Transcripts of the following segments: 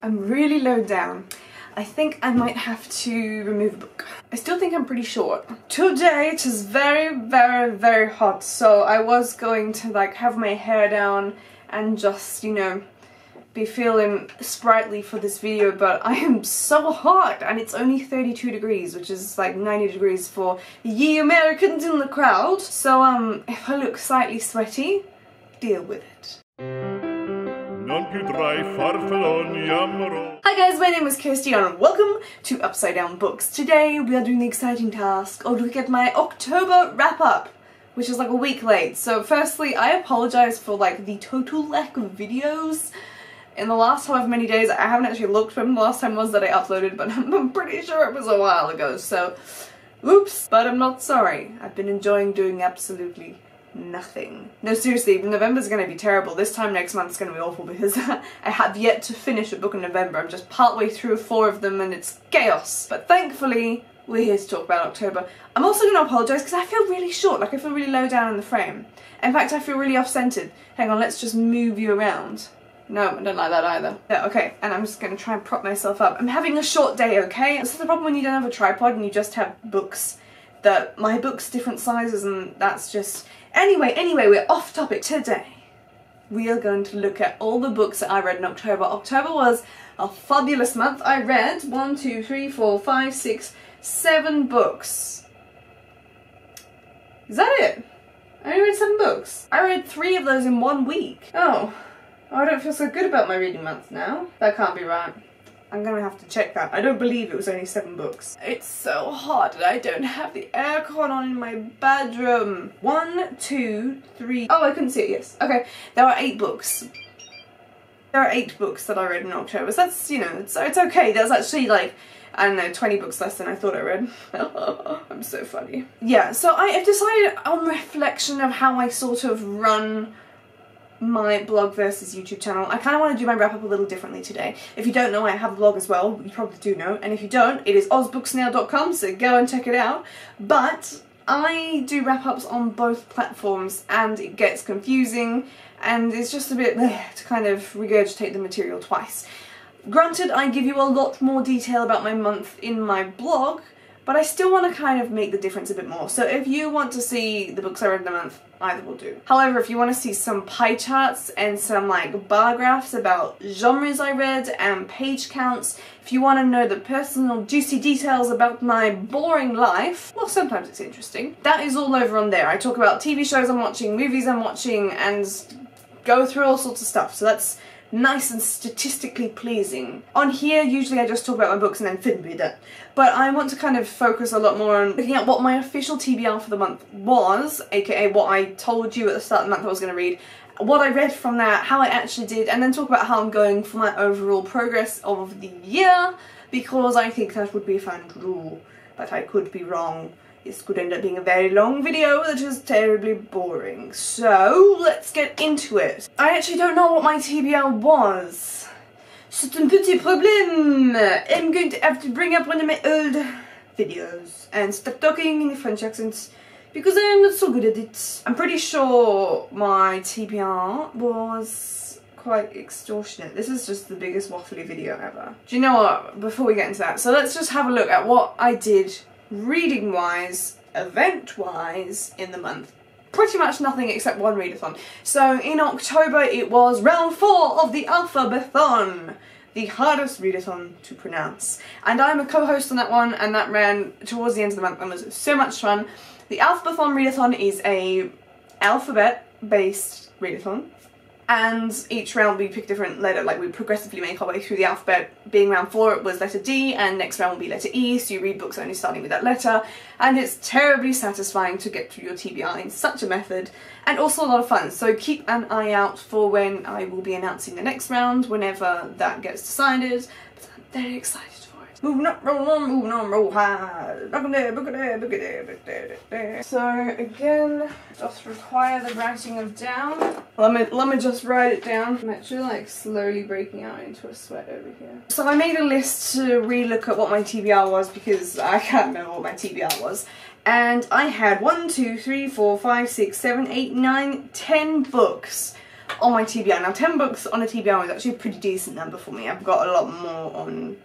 I'm really low down. I think I might have to remove a book. I still think I'm pretty short. Today it is very, very, very hot, so I was going to like have my hair down and just, you know, be feeling sprightly for this video, but I am so hot and it's only 32 degrees, which is like 90 degrees for ye Americans in the crowd. So if I look slightly sweaty, deal with it. Hi guys, my name is Kirsty and welcome to Upside Down Books. Today we are doing the exciting task of looking at my October wrap-up, which is like a week late. So firstly, I apologize for like the total lack of videos in the last however many days. I haven't actually looked when the last time was that I uploaded, but I'm pretty sure it was a while ago, so oops, but I'm not sorry. I've been enjoying doing absolutely nothing. No, seriously, November's gonna be terrible. This time next month's gonna be awful because I have yet to finish a book in November. I'm just partway through 4 of them and it's chaos. But thankfully, we're here to talk about October. I'm also gonna apologise because I feel really short, like I feel really low down in the frame. In fact, I feel really off-centered. Hang on, let's just move you around. No, I don't like that either. Yeah, okay, and I'm just gonna try and prop myself up. I'm having a short day, okay? This is the problem when you don't have a tripod and you just have books. My book's different sizes and that's just... Anyway, we're off topic. Today, we are going to look at all the books that I read in October. October was a fabulous month. I read 1, 2, 3, 4, 5, 6, 7 books. Is that it? I only read 7 books. I read 3 of those in 1 week. Oh, I don't feel so good about my reading month now. That can't be right. I'm gonna have to check that. I don't believe it was only 7 books. It's so hot and I don't have the aircon on in my bedroom. 1, 2, 3... Oh, I couldn't see it, yes. Okay, there are 8 books. There are 8 books that I read in October, so that's, you know, it's okay. There's actually like, I don't know, 20 books less than I thought I read. I'm so funny. Yeah, so I have decided on reflection of how I sort of run my blog versus YouTube channel. I kind of want to do my wrap up a little differently today. If you don't know, I have a blog as well. You probably do know. And if you don't, it is ozbooksnail.com, so go and check it out. But I do wrap ups on both platforms and it gets confusing and it's just a bit to kind of regurgitate the material twice. Granted, I give you a lot more detail about my month in my blog, but I still want to kind of make the difference a bit more. So if you want to see the books I read in the month, either will do. However, if you want to see some pie charts and some like bar graphs about genres I read and page counts, if you want to know the personal juicy details about my boring life, well, sometimes it's interesting, that is all over on there. I talk about TV shows I'm watching, movies I'm watching, and go through all sorts of stuff. So that's nice and statistically pleasing. On here, usually I just talk about my books and then fin be done. But I want to kind of focus a lot more on looking at what my official TBR for the month was, aka what I told you at the start of the month I was going to read, what I read from that, how I actually did, and then talk about how I'm going for my overall progress of the year, because I think that would be fun to do, but I could be wrong. This could end up being a very long video that is terribly boring. So, let's get into it. I actually don't know what my TBR was. C'est un petit problème. I'm going to have to bring up one of my old videos and start talking in the French accent because I am not so good at it. I'm pretty sure my TBR was quite extortionate. This is just the biggest waffly video ever. Do you know what? Before we get into that, so let's just have a look at what I did reading-wise, event-wise in the month. Pretty much nothing except one readathon. So in October it was round 4 of the Alphabathon, the hardest readathon to pronounce. And I'm a co-host on that one and that ran towards the end of the month and was so much fun. The Alphabathon readathon is a alphabet-based readathon. And each round we pick a different letter, like we progressively make our way through the alphabet. Being round 4 it was letter D, and next round will be letter E, so you read books only starting with that letter. And it's terribly satisfying to get through your TBR in such a method, and also a lot of fun. So keep an eye out for when I will be announcing the next round, whenever that gets decided. But I'm very excited for it. Moving up, roll high. Look at there. So again, just require the writing of down. Let me just write it down. I'm actually like slowly breaking out into a sweat over here. So I made a list to re-look at what my TBR was because I can't remember what my TBR was. And I had 1, 2, 3, 4, 5, 6, 7, 8, 9, 10 books on my TBR. Now 10 books on a TBR is actually a pretty decent number for me. I've got a lot more on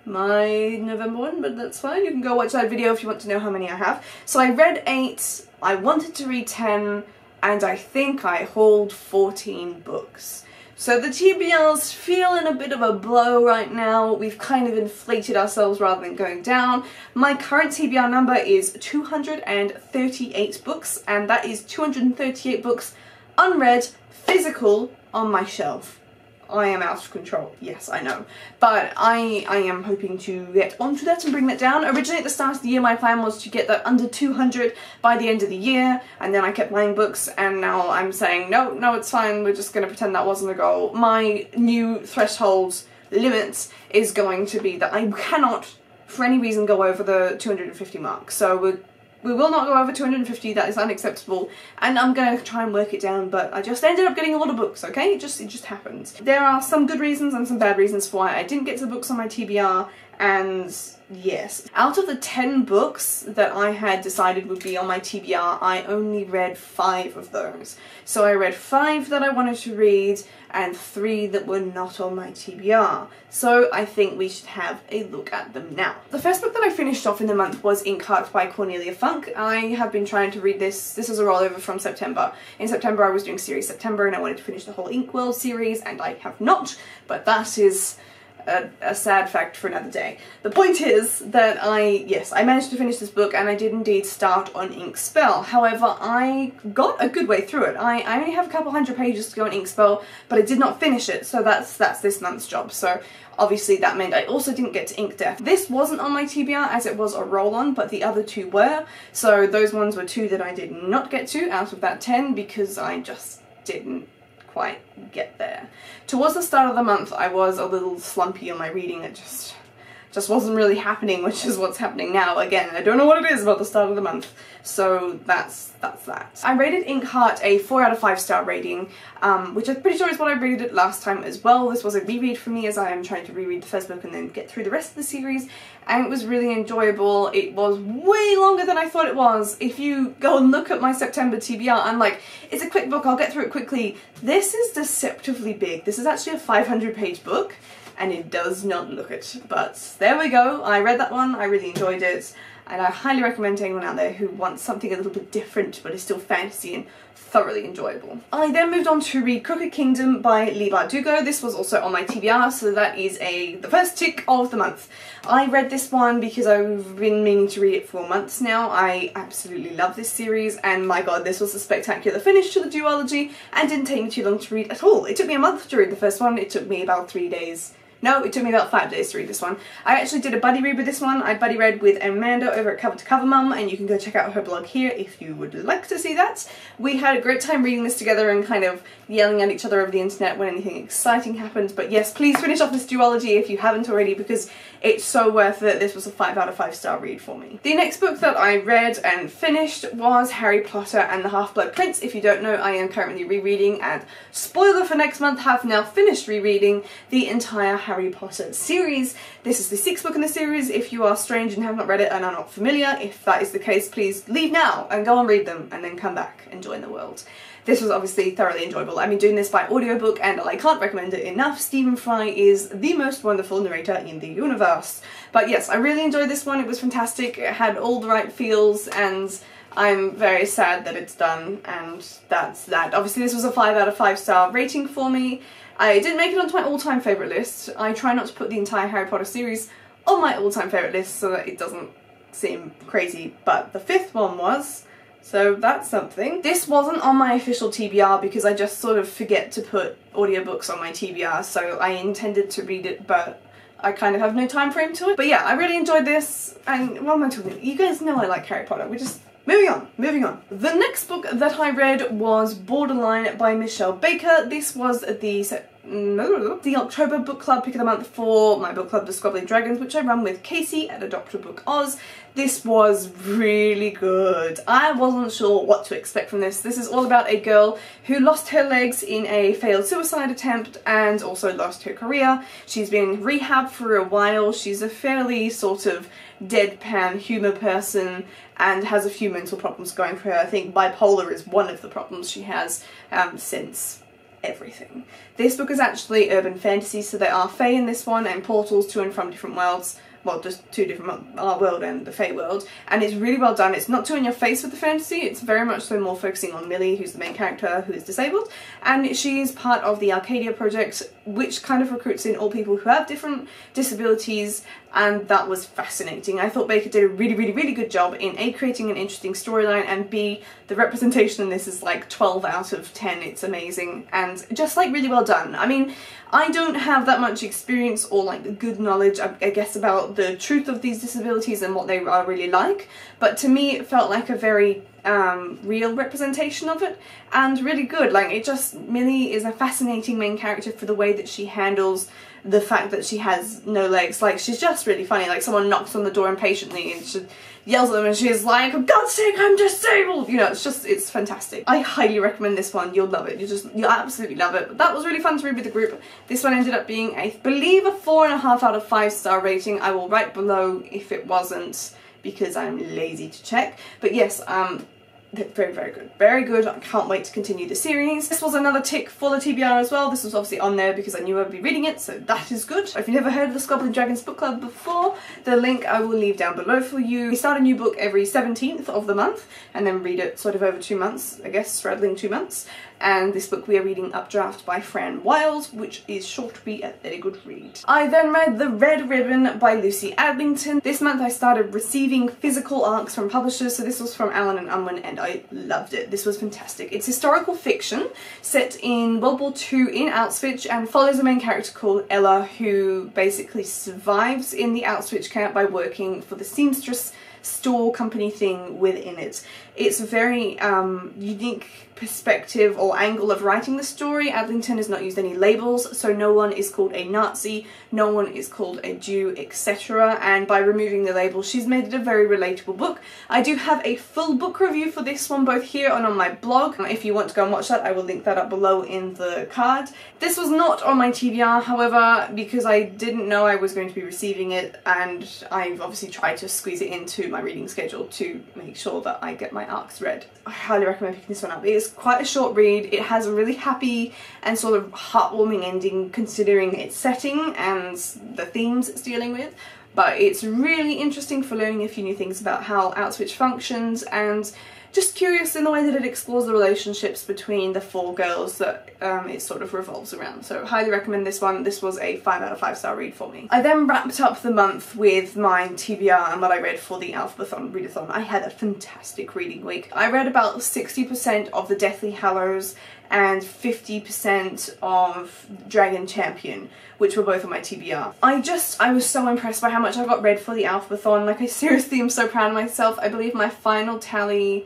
my November one, but that's fine. You can go watch that video if you want to know how many I have. So I read 8, I wanted to read 10, and I think I hauled 14 books. So the TBR's feeling a bit of a blow right now. We've kind of inflated ourselves rather than going down. My current TBR number is 238 books, and that is 238 books unread, physical, on my shelf. I am out of control, yes, I know. But I am hoping to get onto that and bring that down. Originally at the start of the year my plan was to get that under 200 by the end of the year, and then I kept buying books, and now I'm saying no, it's fine, we're just going to pretend that wasn't a goal. My new threshold limit is going to be that I cannot, for any reason, go over the 250 mark. So we will not go over 250, that is unacceptable, and I'm going to try and work it down, but I just ended up getting a lot of books, okay? It just happens. There are some good reasons and some bad reasons for why I didn't get to the books on my TBR, and yes. Out of the 10 books that I had decided would be on my TBR, I only read 5 of those. So I read 5 that I wanted to read, and 3 that were not on my TBR. So I think we should have a look at them now. The first book that I finished off in the month was Inkheart by Cornelia Funk. I have been trying to read this. This is a rollover from September. In September I was doing Series September and I wanted to finish the whole Inkwell series, and I have not, but that is a sad fact for another day. The point is that I managed to finish this book, and I did indeed start on Inkspell. However, I got a good way through it. I only have a couple hundred pages to go on Inkspell, but I did not finish it, so that's this month's job. So obviously that meant I also didn't get to Ink Death. This wasn't on my TBR as it was a roll-on, but the other 2 were. So those ones were 2 that I did not get to out of that 10 because I just didn't quite get there. Towards the start of the month I was a little slumpy on my reading. It just wasn't really happening, which is what's happening now. Again, I don't know what it is about the start of the month, so that's that. I rated Inkheart a 4 out of 5 star rating, which I'm pretty sure is what I rated it last time as well. This was a reread for me as I am trying to reread the first book and then get through the rest of the series, and it was really enjoyable. It was way longer than I thought it was. If you go and look at my September TBR, I'm like, it's a quick book, I'll get through it quickly. This is deceptively big. This is actually a 500-page book, and it does not look it, but there we go. I read that one, I really enjoyed it, and I highly recommend to anyone out there who wants something a little bit different but is still fantasy and thoroughly enjoyable. I then moved on to read Crooked Kingdom by Leigh Bardugo. This was also on my TBR, so that is the first tick of the month. I read this one because I've been meaning to read it for months now. I absolutely love this series, and my god, this was a spectacular finish to the duology and didn't take me too long to read at all. It took me a month to read the first one. It took me about 3 days. No, it took me about 5 days to read this one. I actually did a buddy read with this one. I buddy read with Amanda over at Cover to Cover Mum, and you can go check out her blog here if you would like to see that. We had a great time reading this together and kind of yelling at each other over the internet when anything exciting happened. But yes, please finish off this duology if you haven't already, because it's so worth it. This was a 5 out of 5 star read for me. The next book that I read and finished was Harry Potter and the Half-Blood Prince. If you don't know, I am currently rereading, and spoiler for next month, have now finished rereading the entire Harry Potter series. This is the 6th book in the series. If you are strange and have not read it and are not familiar, if that is the case, please leave now and go and read them and then come back and join the world. This was obviously thoroughly enjoyable. I've been doing this by audiobook and I can't recommend it enough. Stephen Fry is the most wonderful narrator in the universe. But yes, I really enjoyed this one. It was fantastic. It had all the right feels, and I'm very sad that it's done, and that's that. Obviously this was a 5 out of 5 star rating for me. I didn't make it onto my all-time favourite list. I try not to put the entire Harry Potter series on my all-time favourite list so that it doesn't seem crazy, but the 5th one was, so that's something. This wasn't on my official TBR because I just sort of forget to put audiobooks on my TBR, so I intended to read it, but I kind of have no time frame to it. But yeah, I really enjoyed this, and what am I talking about? You guys know I like Harry Potter. We're just moving on. The next book that I read was Borderline by Michelle Baker. This was the October book club pick of the month for my book club, The Squabbling Dragons, which I run with Casey at Adopt a Book Oz. This was really good. I wasn't sure what to expect from this. This is all about a girl who lost her legs in a failed suicide attempt and also lost her career. She's been in rehab for a while. She's a fairly sort of deadpan humour person and has a few mental problems going for her. I think bipolar is one of the problems she has since everything. This book is actually urban fantasy, so there are fae in this one and portals to and from different worlds. Well, just two different, our world and the Fae world, and it's really well done. It's not too in your face with the fantasy, it's very much so more focusing on Millie, who's the main character, who is disabled, and she is part of the Arcadia project, which kind of recruits in all people who have different disabilities, and that was fascinating. I thought Baker did a really good job in A, creating an interesting storyline, and B, the representation in this is like 12 out of 10, it's amazing, and just like really well done. I mean, I don't have that much experience or like good knowledge, I guess, about the truth of these disabilities and what they are really like, but to me it felt like a very real representation of it, and really good. Like, it just, Millie is a fascinating main character for the way that she handles the fact that she has no legs. Like, she's just really funny. Like, someone knocks on the door impatiently and she yells at them and she's like, for God's sake, I'm disabled! You know, it's fantastic. I highly recommend this one. You'll love it. You'll absolutely love it. But that was really fun to read with the group. This one ended up being, I believe, a 4.5 out of 5 star rating. I will write below if it wasn't, because I'm lazy to check. But yes, very good. Very good. I can't wait to continue the series. This was another tick for the TBR as well. This was obviously on there because I knew I'd be reading it, so that is good. If you've never heard of the Scoblin Dragons book club before, the link I will leave down below for you. We start a new book every 17th of the month and then read it sort of over 2 months, I guess, straddling 2 months. And this book we are reading Updraft by Fran Wild, which is sure to be a very good read. I then read The Red Ribbon by Lucy Adlington. This month I started receiving physical arcs from publishers, so this was from Allen and Unwin, and I loved it. This was fantastic. It's historical fiction set in World War II in Auschwitz and follows a main character called Ella, who basically survives in the Auschwitz camp by working for the seamstress store company thing within it. It's a very unique perspective or angle of writing the story. Adlington has not used any labels, so no one is called a Nazi, no one is called a Jew, etc. And by removing the labels, she's made it a very relatable book. I do have a full book review for this one, both here and on my blog. If you want to go and watch that, I will link that up below in the card. This was not on my TBR, however, because I didn't know I was going to be receiving it, and I've obviously tried to squeeze it into my reading schedule to make sure that I get my arcs read. I highly recommend picking this one up. It is quite a short read. It has a really happy and sort of heartwarming ending considering its setting and the themes it's dealing with, but it's really interesting for learning a few new things about how Auschwitz functions, and just curious in the way that it explores the relationships between the 4 girls that it sort of revolves around. So highly recommend this one. This was a 5 out of 5 star read for me. I then wrapped up the month with my TBR and what I read for the Alphathon Readathon. I had a fantastic reading week. I read about 60% of the Deathly Hallows and 50% of Dragon Champion, which were both on my TBR. I was so impressed by how much I got read for the Alphathon. Like, I seriously am so proud of myself. I believe my final tally,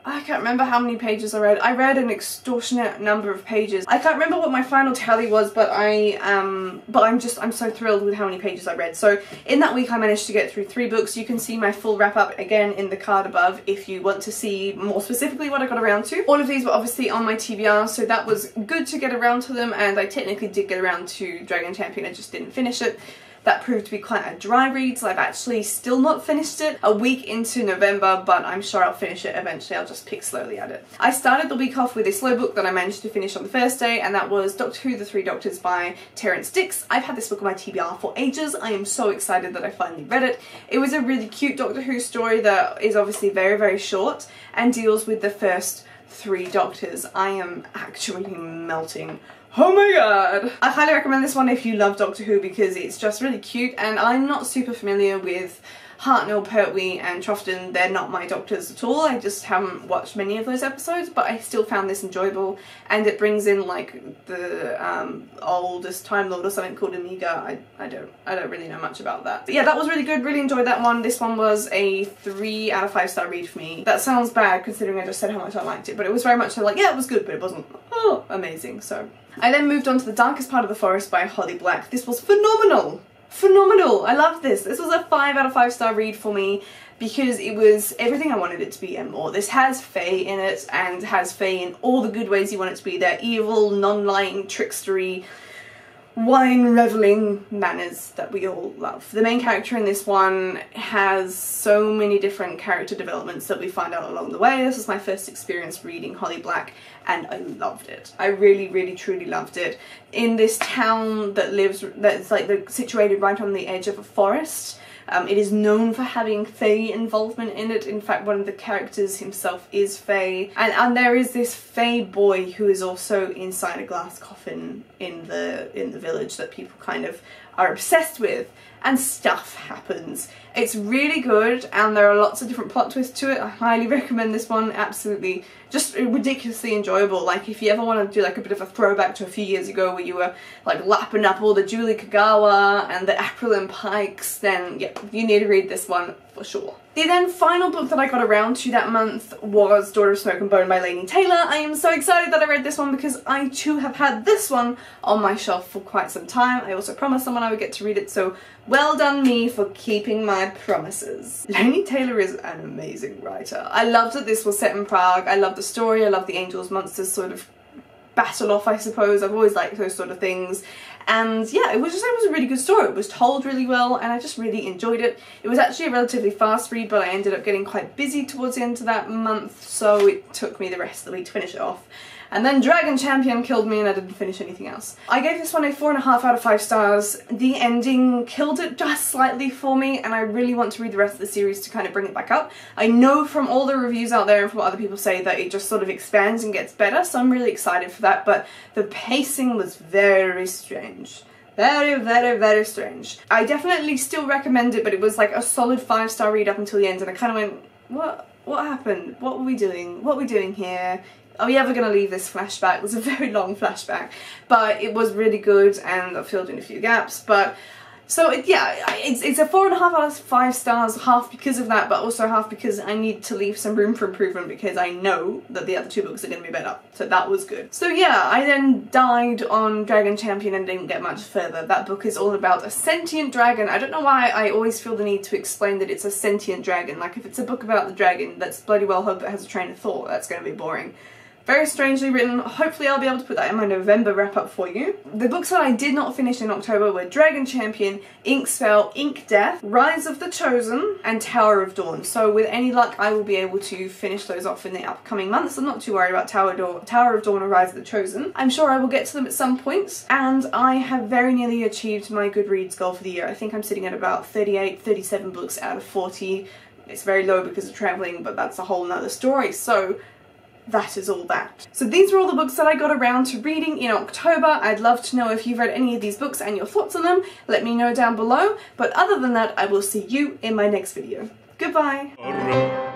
I can't remember how many pages I read. I read an extortionate number of pages. I can't remember what my final tally was, but I'm so thrilled with how many pages I read. So in that week I managed to get through 3 books. You can see my full wrap up again in the card above if you want to see more specifically what I got around to. All of these were obviously on my TBR, so that was good to get around to them, and I technically did get around to Dragon Champion, I just didn't finish it. That proved to be quite a dry read, so I've actually still not finished it a week into November, but I'm sure I'll finish it eventually. I'll just pick slowly at it. I started the week off with a slow book that I managed to finish on the first day, and that was Doctor Who The Three Doctors by Terrance Dicks. I've had this book on my TBR for ages. I am so excited that I finally read it. It was a really cute Doctor Who story that is obviously very short and deals with the first 3 Doctors. I am actually melting. Oh my god! I highly recommend this one if you love Doctor Who, because it's just really cute, and I'm not super familiar with Hartnell, Pertwee and Troughton. They're not my doctors at all. I just haven't watched many of those episodes, but I still found this enjoyable, and it brings in like the oldest Time Lord or something called Omega. I don't really know much about that. But yeah, that was really good. Really enjoyed that one. This one was a 3 out of 5 star read for me. That sounds bad considering I just said how much I liked it, but it was very much so like, yeah, it was good, but it wasn't amazing. So I then moved on to The Darkest Part of the Forest by Holly Black. This was phenomenal! Phenomenal! I loved this. This was a 5 out of 5 star read for me because it was everything I wanted it to be and more. This has fae in it, and has fae in all the good ways you want it to be. They're evil, non-lying, trickstery, wine-reveling manners that we all love. The main character in this one has so many different character developments that we find out along the way. This was my first experience reading Holly Black and I loved it. I really, really, truly loved it. In this town that's like situated right on the edge of a forest, it is known for having Fae involvement in it. In fact, one of the characters himself is Fae. And there is this Fae boy who is also inside a glass coffin in the village that people kind of are obsessed with. And stuff happens. It's really good and there are lots of different plot twists to it. I highly recommend this one. Absolutely just ridiculously enjoyable. Like if you ever want to do like a bit of a throwback to a few years ago where you were like lapping up all the Julie Kagawa and the Aprilline Pikes, then yeah, you need to read this one for sure. The then final book that I got around to that month was Daughter of Smoke and Bone by Laini Taylor. I am so excited that I read this one because I too have had this one on my shelf for quite some time. I also promised someone I would get to read it, so well done me for keeping my promises. Laini Taylor is an amazing writer. I loved that this was set in Prague. I love the story. I love the angels monsters sort of battle off, I suppose. I've always liked those sort of things. And yeah, it was a really good story. It was told really well and I just really enjoyed it. It was actually a relatively fast read, but I ended up getting quite busy towards the end of that month, so it took me the rest of the week to finish it off. And then Dragon Champion killed me and I didn't finish anything else. I gave this one a 4.5 out of 5 stars. The ending killed it just slightly for me and I really want to read the rest of the series to kind of bring it back up. I know from all the reviews out there and from what other people say that it just sort of expands and gets better, so I'm really excited for that, but the pacing was very strange. Very, very, very strange. I definitely still recommend it, but it was like a solid 5-star read up until the end and I kind of went, what happened? What were we doing? What are we doing here? Are we ever going to leave this flashback? It was a very long flashback, but it was really good and I filled in a few gaps. But so yeah, it's a 4.5 out of 5 stars, half because of that, but also half because I need to leave some room for improvement because I know that the other 2 books are going to be better. So that was good. So yeah, I then died on Dragon Champion and didn't get much further. That book is all about a sentient dragon. I don't know why I always feel the need to explain that it's a sentient dragon. Like if it's a book about the dragon, let's bloody well hope it has a train of thought. That's going to be boring. Very strangely written. Hopefully I'll be able to put that in my November wrap up for you. The books that I did not finish in October were Dragon Champion, Inkspell, Ink Death, Rise of the Chosen, and Tower of Dawn. So with any luck I will be able to finish those off in the upcoming months. I'm not too worried about Tower of Dawn or Rise of the Chosen. I'm sure I will get to them at some point. And I have very nearly achieved my Goodreads goal for the year. I think I'm sitting at about 38, 37 books out of 40. It's very low because of travelling, but that's a whole nother story. So that is all that. So these were all the books that I got around to reading in October. I'd love to know if you've read any of these books and your thoughts on them. Let me know down below. But other than that, I will see you in my next video. Goodbye!